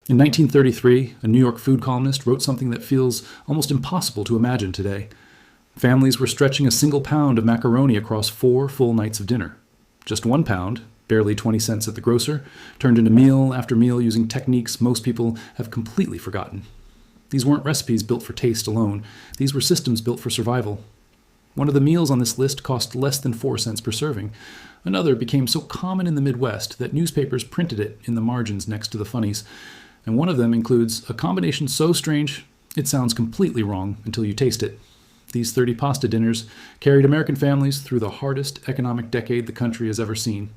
In 1933, a New York food columnist wrote something that feels almost impossible to imagine today. Families were stretching a single pound of macaroni across 4 full nights of dinner. Just 1 pound, barely 20 cents at the grocer, turned into meal after meal using techniques most people have completely forgotten. These weren't recipes built for taste alone. These were systems built for survival. One of the meals on this list cost less than 4 cents per serving. Another became so common in the Midwest that newspapers printed it in the margins next to the funnies. And one of them includes a combination so strange it sounds completely wrong until you taste it. These 30 pasta dinners carried American families through the hardest economic decade the country has ever seen.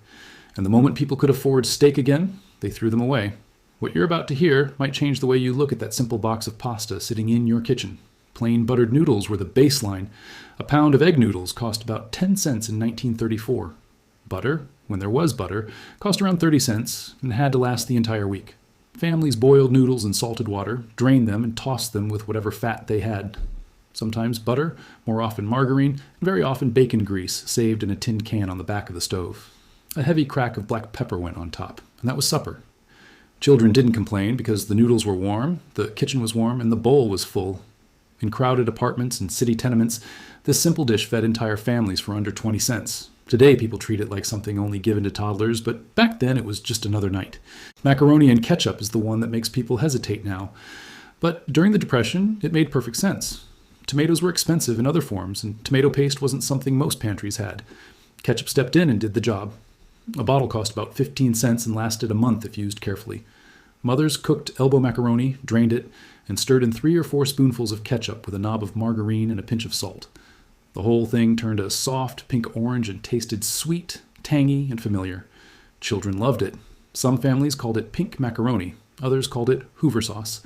And the moment people could afford steak again, they threw them away. What you're about to hear might change the way you look at that simple box of pasta sitting in your kitchen. Plain buttered noodles were the baseline. A pound of egg noodles cost about 10 cents in 1934. Butter, when there was butter, cost around 30 cents and had to last the entire week. Families boiled noodles in salted water, drained them, and tossed them with whatever fat they had. Sometimes butter, more often margarine, and very often bacon grease saved in a tin can on the back of the stove. A heavy crack of black pepper went on top, and that was supper. Children didn't complain because the noodles were warm, the kitchen was warm, and the bowl was full. In crowded apartments and city tenements, this simple dish fed entire families for under 20 cents. Today, people treat it like something only given to toddlers, but back then it was just another night. Macaroni and ketchup is the one that makes people hesitate now. But during the Depression, it made perfect sense. Tomatoes were expensive in other forms, and tomato paste wasn't something most pantries had. Ketchup stepped in and did the job. A bottle cost about 15 cents and lasted a month if used carefully. Mothers cooked elbow macaroni, drained it, and stirred in 3 or 4 spoonfuls of ketchup with a knob of margarine and a pinch of salt. The whole thing turned a soft pink orange and tasted sweet, tangy, and familiar. Children loved it. Some families called it pink macaroni. Others called it Hoover sauce.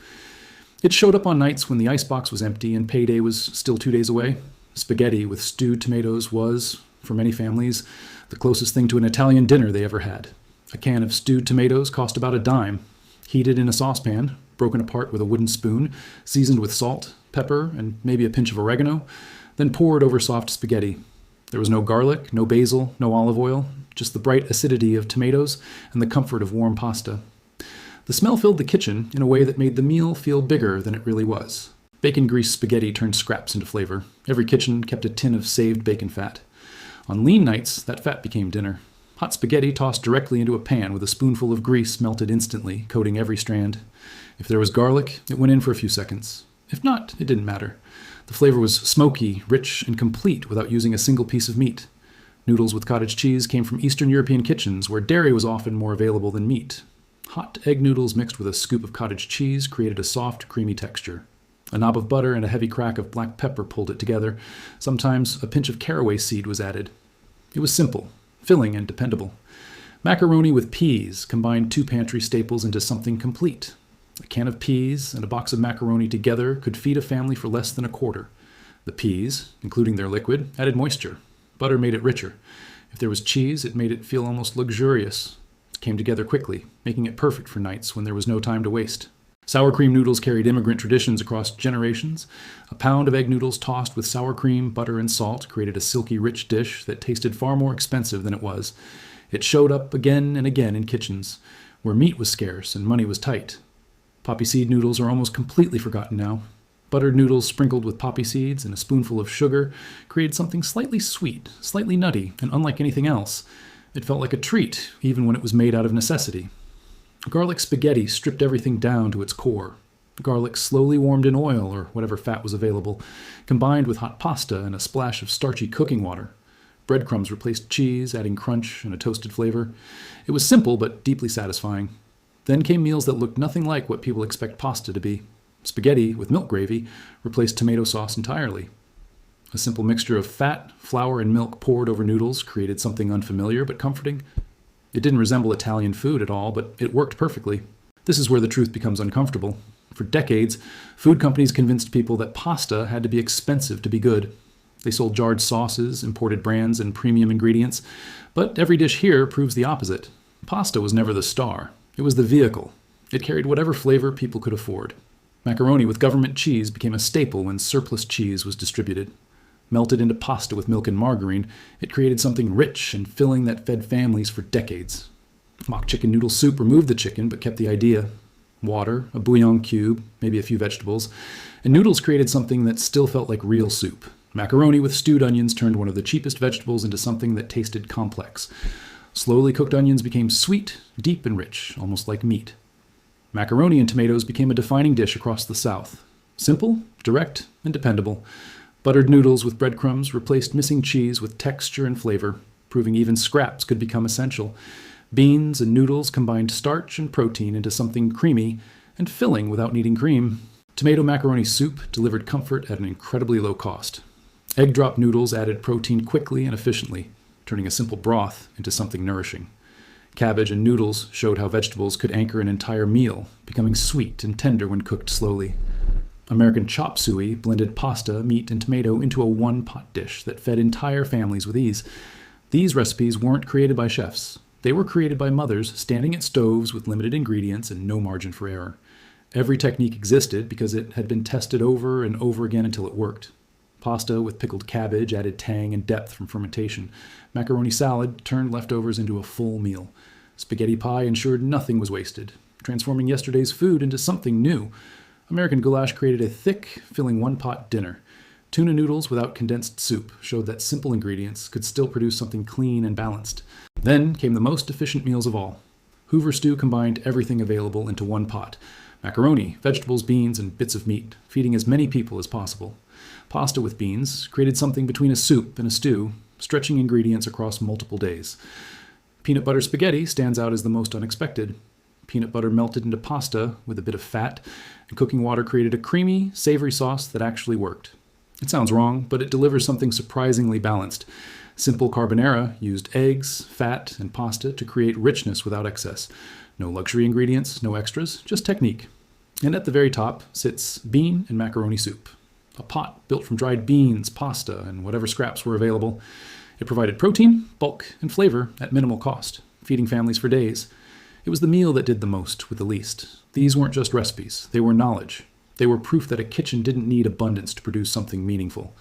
It showed up on nights when the icebox was empty and payday was still 2 days away. Spaghetti with stewed tomatoes was, for many families, the closest thing to an Italian dinner they ever had. A can of stewed tomatoes cost about a dime. Heated in a saucepan, broken apart with a wooden spoon, seasoned with salt, pepper, and maybe a pinch of oregano, then poured over soft spaghetti. There was no garlic, no basil, no olive oil, just the bright acidity of tomatoes and the comfort of warm pasta. The smell filled the kitchen in a way that made the meal feel bigger than it really was. Bacon-greased spaghetti turned scraps into flavor. Every kitchen kept a tin of saved bacon fat. On lean nights, that fat became dinner. Hot spaghetti tossed directly into a pan with a spoonful of grease melted instantly, coating every strand. If there was garlic, it went in for a few seconds. If not, it didn't matter. The flavor was smoky, rich, and complete without using a single piece of meat. Noodles with cottage cheese came from Eastern European kitchens, where dairy was often more available than meat. Hot egg noodles mixed with a scoop of cottage cheese created a soft, creamy texture. A knob of butter and a heavy crack of black pepper pulled it together. Sometimes a pinch of caraway seed was added. It was simple, filling, and dependable. Macaroni with peas combined 2 pantry staples into something complete. A can of peas and a box of macaroni together could feed a family for less than a quarter. The peas, including their liquid, added moisture. Butter made it richer. If there was cheese, it made it feel almost luxurious. It came together quickly, making it perfect for nights when there was no time to waste. Sour cream noodles carried immigrant traditions across generations. A pound of egg noodles tossed with sour cream, butter, and salt created a silky, rich dish that tasted far more expensive than it was. It showed up again and again in kitchens, where meat was scarce and money was tight. Poppy seed noodles are almost completely forgotten now. Buttered noodles sprinkled with poppy seeds and a spoonful of sugar created something slightly sweet, slightly nutty, and unlike anything else. It felt like a treat, even when it was made out of necessity. Garlic spaghetti stripped everything down to its core. Garlic slowly warmed in oil, or whatever fat was available, combined with hot pasta and a splash of starchy cooking water. Breadcrumbs replaced cheese, adding crunch and a toasted flavor. It was simple, but deeply satisfying. Then came meals that looked nothing like what people expect pasta to be. Spaghetti, with milk gravy, replaced tomato sauce entirely. A simple mixture of fat, flour, and milk poured over noodles created something unfamiliar but comforting. It didn't resemble Italian food at all, but it worked perfectly. This is where the truth becomes uncomfortable. For decades, food companies convinced people that pasta had to be expensive to be good. They sold jarred sauces, imported brands, and premium ingredients. But every dish here proves the opposite. Pasta was never the star. It was the vehicle. It carried whatever flavor people could afford. Macaroni with government cheese became a staple when surplus cheese was distributed. Melted into pasta with milk and margarine, it created something rich and filling that fed families for decades. Mock chicken noodle soup removed the chicken but kept the idea. water, a bouillon cube, maybe a few vegetables, and noodles created something that still felt like real soup. Macaroni with stewed onions turned one of the cheapest vegetables into something that tasted complex. Slowly cooked onions became sweet, deep, and rich, almost like meat. Macaroni and tomatoes became a defining dish across the South. Simple, direct, and dependable. Buttered noodles with breadcrumbs replaced missing cheese with texture and flavor, proving even scraps could become essential. Beans and noodles combined starch and protein into something creamy and filling without needing cream. Tomato macaroni soup delivered comfort at an incredibly low cost. Egg drop noodles added protein quickly and efficiently, turning a simple broth into something nourishing. Cabbage and noodles showed how vegetables could anchor an entire meal, becoming sweet and tender when cooked slowly. American chop suey blended pasta, meat, and tomato into a one-pot dish that fed entire families with ease. These recipes weren't created by chefs. They were created by mothers standing at stoves with limited ingredients and no margin for error. Every technique existed because it had been tested over and over again until it worked. Pasta with pickled cabbage added tang and depth from fermentation. Macaroni salad turned leftovers into a full meal. Spaghetti pie ensured nothing was wasted, transforming yesterday's food into something new. American goulash created a thick, filling one-pot dinner. Tuna noodles without condensed soup showed that simple ingredients could still produce something clean and balanced. Then came the most efficient meals of all. Hoover stew combined everything available into one pot. Macaroni, vegetables, beans, and bits of meat, feeding as many people as possible. Pasta with beans created something between a soup and a stew, stretching ingredients across multiple days. Peanut butter spaghetti stands out as the most unexpected. Peanut butter melted into pasta with a bit of fat, and cooking water created a creamy, savory sauce that actually worked. It sounds wrong, but it delivers something surprisingly balanced. Simple carbonara used eggs, fat, and pasta to create richness without excess. No luxury ingredients, no extras, just technique. And at the very top sits bean and macaroni soup, a pot built from dried beans, pasta, and whatever scraps were available. It provided protein, bulk, and flavor at minimal cost, feeding families for days. It was the meal that did the most with the least. These weren't just recipes, they were knowledge. They were proof that a kitchen didn't need abundance to produce something meaningful.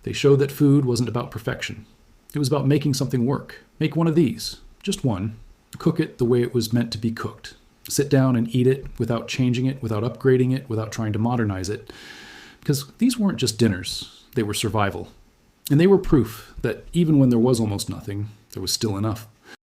They showed that food wasn't about perfection. It was about making something work. Make one of these, just one. Cook it the way it was meant to be cooked. Sit down and eat it without changing it, without upgrading it, without trying to modernize it. Because these weren't just dinners, they were survival. And they were proof that even when there was almost nothing, there was still enough.